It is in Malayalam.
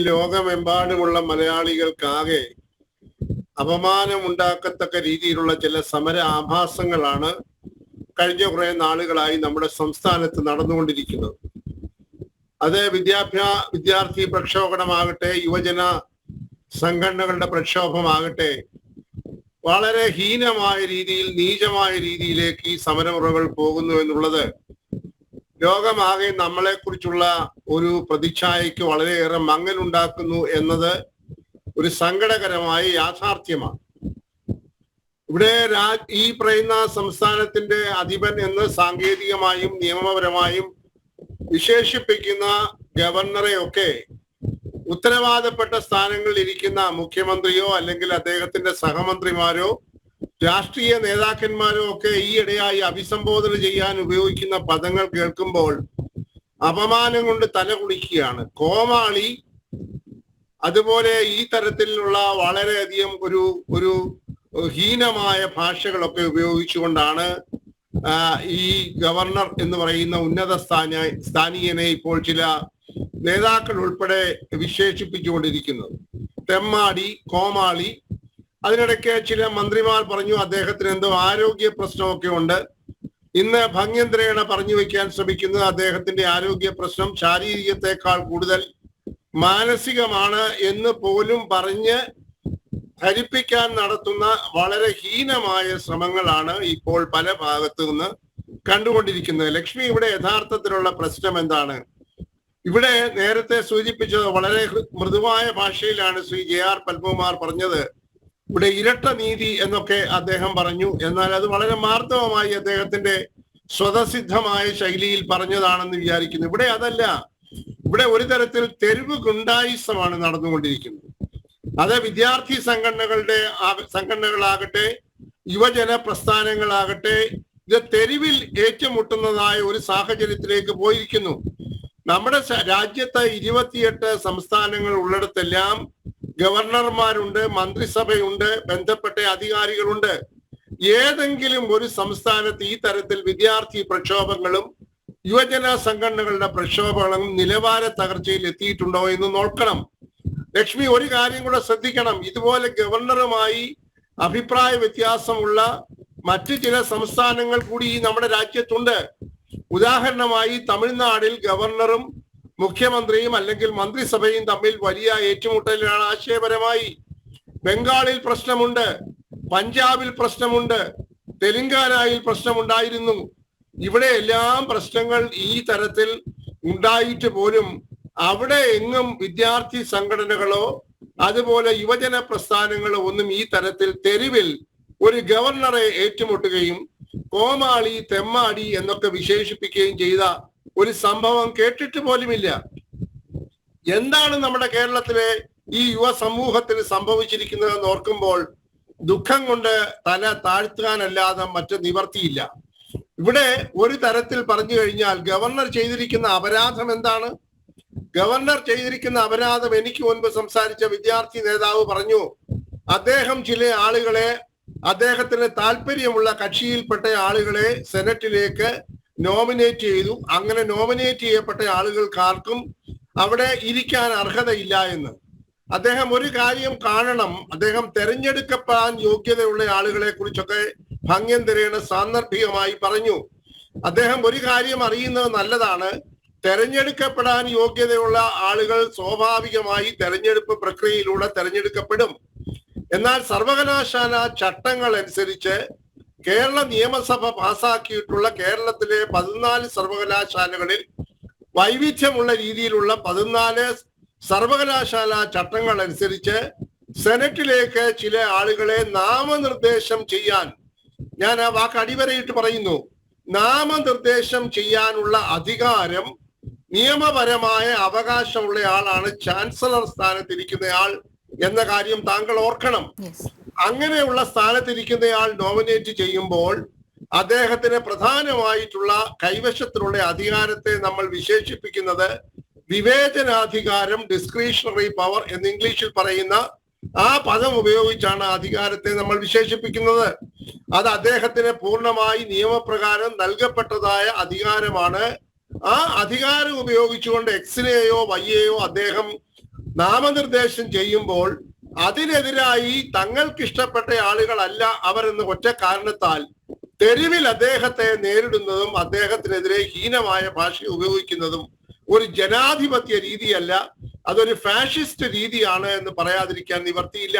ലോകമെമ്പാടുമുള്ള മലയാളികൾക്കാകെ അപമാനമുണ്ടാക്കത്തക്ക രീതിയിലുള്ള ചില സമര ആഭാസങ്ങളാണ് കഴിഞ്ഞ കുറെ നാളുകളായി നമ്മുടെ സംസ്ഥാനത്ത് നടന്നുകൊണ്ടിരിക്കുന്നത്. അത് വിദ്യാർത്ഥി പ്രക്ഷോഭമാകട്ടെ, യുവജന സംഘടനകളുടെ പ്രക്ഷോഭമാകട്ടെ, വളരെ ഹീനമായ രീതിയിൽ, നീചമായ രീതിയിലേക്ക് ഈ സമരമുറകൾ പോകുന്നു എന്നുള്ളത് ലോകമാകെ നമ്മളെ കുറിച്ചുള്ള ഒരു പ്രതിച്ഛായയ്ക്ക് വളരെയേറെ മങ്ങലുണ്ടാക്കുന്നു എന്നത് ഒരു സങ്കടകരമായ യാഥാർത്ഥ്യമാണ്. ഇവിടെ ഈ പറയുന്ന സംസ്ഥാനത്തിന്റെ അധിപൻ എന്ന് സാങ്കേതികമായും നിയമപരമായും വിശേഷിപ്പിക്കുന്ന ഗവർണറെയൊക്കെ ഉത്തരവാദപ്പെട്ട സ്ഥാനങ്ങളിൽ ഇരിക്കുന്ന മുഖ്യമന്ത്രിയോ അല്ലെങ്കിൽ അദ്ദേഹത്തിന്റെ സഹമന്ത്രിമാരോ രാഷ്ട്രീയ നേതാക്കന്മാരോ ഒക്കെ ഈയിടെയായി അഭിസംബോധന ചെയ്യാൻ ഉപയോഗിക്കുന്ന പദങ്ങൾ കേൾക്കുമ്പോൾ അപമാനം കൊണ്ട് തല കുളിക്കുകയാണ്. കോമാളി, അതുപോലെ ഈ തരത്തിലുള്ള വളരെയധികം ഒരു ഹീനമായ ഭാഷകളൊക്കെ ഉപയോഗിച്ചുകൊണ്ടാണ് ഈ ഗവർണർ എന്ന് പറയുന്ന ഉന്നത സ്ഥാനീയനെ ഇപ്പോൾ ചില നേതാക്കൾ ഉൾപ്പെടെ വിശേഷിപ്പിച്ചുകൊണ്ടിരിക്കുന്നത്. തെമ്മാടി, കോമാളി. അതിനിടയ്ക്ക് ചില മന്ത്രിമാർ പറഞ്ഞു അദ്ദേഹത്തിന് എന്തോ ആരോഗ്യ പ്രശ്നമൊക്കെ ഉണ്ട്. ഇന്ന് ഭംഗ്യന്തരേണ പറഞ്ഞു വെക്കാൻ ശ്രമിക്കുന്നത് അദ്ദേഹത്തിന്റെ ആരോഗ്യ പ്രശ്നം ശാരീരികത്തെക്കാൾ കൂടുതൽ മാനസികമാണ് എന്ന് പോലും പറഞ്ഞ് ധരിപ്പിക്കാൻ നടത്തുന്ന വളരെ ഹീനമായ ശ്രമങ്ങളാണ് ഇപ്പോൾ പല ഭാഗത്തു നിന്ന് കണ്ടുകൊണ്ടിരിക്കുന്നത്. ലക്ഷ്മി, ഇവിടെ യഥാർത്ഥത്തിലുള്ള പ്രശ്നം എന്താണ്? ഇവിടെ നേരത്തെ സൂചിപ്പിച്ചത് വളരെ മൃദുവായ ഭാഷയിലാണ് ശ്രീ JR പത്മകുമാർ പറഞ്ഞത്. ഇവിടെ ഇരട്ട നീതി എന്നൊക്കെ അദ്ദേഹം പറഞ്ഞു. എന്നാൽ അത് വളരെ മാർദ്ദവമായി അദ്ദേഹത്തിന്റെ സ്വതസിദ്ധമായ ശൈലിയിൽ പറഞ്ഞതാണെന്ന് വിചാരിക്കുന്നു. ഇവിടെ അതല്ല. ഇവിടെ ഒരു തരത്തിൽ തെരുവ് ഗുണ്ടായിസമാണ് നടന്നുകൊണ്ടിരിക്കുന്നത്. അത് വിദ്യാർത്ഥി സംഘടനകളാകട്ടെ, യുവജന പ്രസ്ഥാനങ്ങളാകട്ടെ, ഇത് തെരുവിൽ ഏറ്റുമുട്ടുന്നതായ ഒരു സാഹചര്യത്തിലേക്ക് പോയിരിക്കുന്നു. നമ്മുടെ രാജ്യത്തെ 28 സംസ്ഥാനങ്ങൾ ഉള്ളിടത്തെല്ലാം ഗവർണർമാരുണ്ട്, മന്ത്രിസഭയുണ്ട്, ബന്ധപ്പെട്ട അധികാരികളുണ്ട്. ഏതെങ്കിലും ഒരു സംസ്ഥാനത്ത് ഈ തരത്തിൽ വിദ്യാർത്ഥി പ്രക്ഷോഭങ്ങളും യുവജന സംഘടനകളുടെ പ്രക്ഷോഭങ്ങളും നിലവാര തകർച്ചയിൽ എത്തിയിട്ടുണ്ടോ എന്ന് നോക്കണം. ലക്ഷ്മി, ഒരു കാര്യം കൂടെ ശ്രദ്ധിക്കണം. ഇതുപോലെ ഗവർണറുമായി അഭിപ്രായ വ്യത്യാസമുള്ള മറ്റു ചില സംസ്ഥാനങ്ങൾ കൂടി നമ്മുടെ രാജ്യത്തുണ്ട്. ഉദാഹരണമായി തമിഴ്നാടിൽ ഗവർണറും മുഖ്യമന്ത്രിയും അല്ലെങ്കിൽ മന്ത്രിസഭയും തമ്മിൽ വലിയ ഏറ്റുമുട്ടലാണ് ആശയപരമായി. ബംഗാളിൽ പ്രശ്നമുണ്ട്, പഞ്ചാബിൽ പ്രശ്നമുണ്ട്, തെലങ്കാനയിൽ പ്രശ്നമുണ്ടായിരുന്നു. ഇവിടെ എല്ലാം പ്രശ്നങ്ങൾ ഈ തരത്തിൽ ഉണ്ടായിട്ട് പോലും അവിടെ എങ്ങും വിദ്യാർത്ഥി സംഘടനകളോ അതുപോലെ യുവജന പ്രസ്ഥാനങ്ങളോ ഒന്നും ഈ തരത്തിൽ തെരുവിൽ ഒരു ഗവർണറെ ഏറ്റുമുട്ടുകയും കോമാളി, തെമ്മാടി എന്നൊക്കെ വിശേഷിപ്പിക്കുകയും ചെയ്ത ഒരു സംഭവം കേട്ടിട്ട് പോലുമില്ല. എന്താണ് നമ്മുടെ കേരളത്തിലെ ഈ യുവ സമൂഹത്തിന് സംഭവിച്ചിരിക്കുന്നതെന്ന് ഓർക്കുമ്പോൾ ദുഃഖം കൊണ്ട് തല താഴ്ത്താനല്ലാതെ മറ്റു നിവർത്തിയില്ല. ഇവിടെ ഒരു തരത്തിൽ പറഞ്ഞു കഴിഞ്ഞാൽ ഗവർണർ ചെയ്തിരിക്കുന്ന അപരാധം എന്താണ്? ഗവർണർ ചെയ്തിരിക്കുന്ന അപരാധം എനിക്ക് മുൻപ് സംസാരിച്ച വിദ്യാർത്ഥി നേതാവ് പറഞ്ഞു. അദ്ദേഹം ചില ആളുകളെ, അദ്ദേഹത്തിന് താല്പര്യമുള്ള കക്ഷിയിൽപ്പെട്ട ആളുകളെ സെനറ്റിലേക്ക് നോമിനേറ്റ് ചെയ്തു. അങ്ങനെ നോമിനേറ്റ് ചെയ്യപ്പെട്ട ആളുകൾക്കാർക്കും അവിടെ ഇരിക്കാൻ അർഹതയില്ല എന്ന്. അദ്ദേഹം ഒരു കാര്യം കാണണം, അദ്ദേഹം തെരഞ്ഞെടുക്കപ്പെടാൻ യോഗ്യതയുള്ള ആളുകളെ കുറിച്ചൊക്കെ ഭംഗ്യന്തരേണ സാന്ദർഭികമായി പറഞ്ഞു. അദ്ദേഹം ഒരു കാര്യം അറിയുന്നത് നല്ലതാണ്. തെരഞ്ഞെടുക്കപ്പെടാൻ യോഗ്യതയുള്ള ആളുകൾ സ്വാഭാവികമായി തെരഞ്ഞെടുപ്പ് പ്രക്രിയയിലൂടെ തെരഞ്ഞെടുക്കപ്പെടും. എന്നാൽ സർവകലാശാല ചട്ടങ്ങൾ അനുസരിച്ച് കേരള നിയമസഭ പാസാക്കിയിട്ടുള്ള കേരളത്തിലെ 14 സർവകലാശാലകളിൽ വൈവിധ്യമുള്ള രീതിയിലുള്ള 14 സർവകലാശാല ചട്ടങ്ങൾ അനുസരിച്ച് സെനറ്റിലേക്ക് ചില ആളുകളെ നാമനിർദ്ദേശം ചെയ്യാൻ, ഞാൻ ആ വാക്ക് അടിവരയിട്ട് പറയുന്നു, നാമനിർദ്ദേശം ചെയ്യാനുള്ള അധികാരം, നിയമപരമായ അവകാശമുള്ള ആളാണ് ചാൻസലർ സ്ഥാനത്തിരിക്കുന്നയാൾ എന്ന കാര്യം താങ്കൾ ഓർക്കണം. അങ്ങനെയുള്ള സ്ഥാനത്തിരിക്കുന്നയാൾ നോമിനേറ്റ് ചെയ്യുമ്പോൾ അദ്ദേഹത്തിന് പ്രധാനമായിട്ടുള്ള കൈവശത്തിലുള്ള അധികാരത്തെ നമ്മൾ വിശേഷിപ്പിക്കുന്നത് വിവേചനാധികാരം, ഡിസ്ക്രിഷണറി പവർ എന്ന് ഇംഗ്ലീഷിൽ പറയുന്ന ആ പദം ഉപയോഗിച്ചാണ് അധികാരത്തെ നമ്മൾ വിശേഷിപ്പിക്കുന്നത്. അത് അദ്ദേഹത്തിന് പൂർണ്ണമായി നിയമപ്രകാരം നൽകപ്പെട്ടതായ അധികാരമാണ്. ആ അധികാരം ഉപയോഗിച്ചുകൊണ്ട് എക്സിനെയോ വൈയെയോ അദ്ദേഹം നാമനിർദ്ദേശം ചെയ്യുമ്പോൾ അതിനെതിരായി തങ്ങൾക്ക് ഇഷ്ടപ്പെട്ട ആളുകളല്ല അവർ എന്ന ഒറ്റ കാരണത്താൽ തെരുവിൽ അദ്ദേഹത്തെ നേരിടുന്നതും അദ്ദേഹത്തിനെതിരെ ഹീനമായ ഭാഷ ഉപയോഗിക്കുന്നതും ഒരു ജനാധിപത്യ രീതിയല്ല, അതൊരു ഫാഷിസ്റ്റ് രീതിയാണ് എന്ന് പറയാതിരിക്കാൻ നിവർത്തിയില്ല.